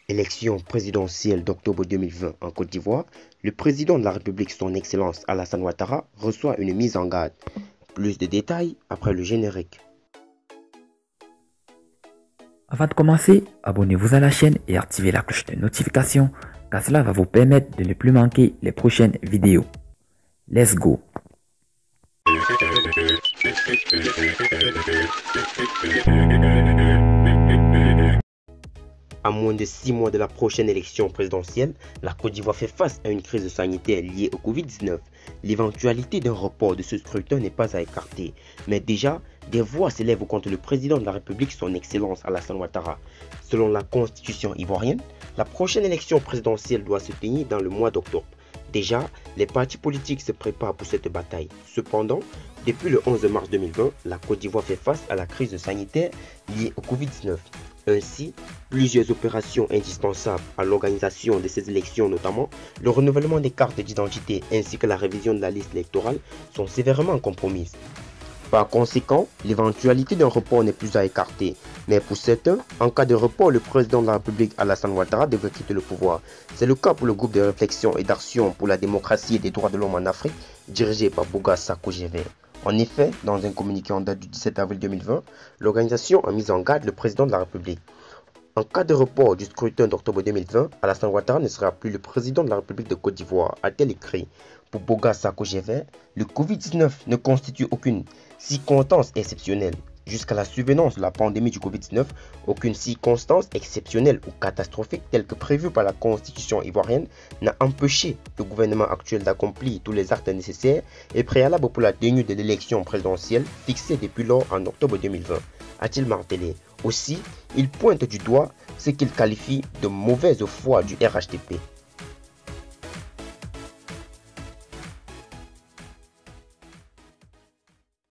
Élection présidentielle d'octobre 2020 en Côte d'Ivoire, le président de la République, son Excellence Alassane Ouattara, reçoit une mise en garde. Plus de détails après le générique. Avant de commencer, abonnez-vous à la chaîne et activez la cloche de notification car cela va vous permettre de ne plus manquer les prochaines vidéos. Let's go! À moins de 6 mois de la prochaine élection présidentielle, la Côte d'Ivoire fait face à une crise sanitaire liée au Covid-19. L'éventualité d'un report de ce scrutin n'est pas à écarter, mais déjà, des voix s'élèvent contre le président de la République, son Excellence Alassane Ouattara. Selon la constitution ivoirienne, la prochaine élection présidentielle doit se tenir dans le mois d'octobre. Déjà, les partis politiques se préparent pour cette bataille. Cependant, depuis le 11 mars 2020, la Côte d'Ivoire fait face à la crise sanitaire liée au Covid-19. Ainsi, plusieurs opérations indispensables à l'organisation de ces élections, notamment le renouvellement des cartes d'identité ainsi que la révision de la liste électorale, sont sévèrement compromises. Par conséquent, l'éventualité d'un report n'est plus à écarter. Mais pour certains, en cas de report, le président de la République Alassane Ouattara devrait quitter le pouvoir. C'est le cas pour le groupe de réflexion et d'action pour la démocratie et des droits de l'homme en Afrique, dirigé par Boga Sakho-Gervais. En effet, dans un communiqué en date du 17 avril 2020, l'organisation a mis en garde le président de la République. En cas de report du scrutin d'octobre 2020, Alassane Ouattara ne sera plus le président de la République de Côte d'Ivoire, a-t-elle écrit. Pour Boga Sakho-Gervais, le Covid-19 ne constitue aucune circonstance exceptionnelle. Jusqu'à la survenance de la pandémie du Covid-19, aucune circonstance exceptionnelle ou catastrophique telle que prévue par la constitution ivoirienne n'a empêché le gouvernement actuel d'accomplir tous les actes nécessaires et préalables pour la tenue de l'élection présidentielle fixée depuis lors en octobre 2020, a-t-il martelé. Aussi, il pointe du doigt ce qu'il qualifie de mauvaise foi du RHDP.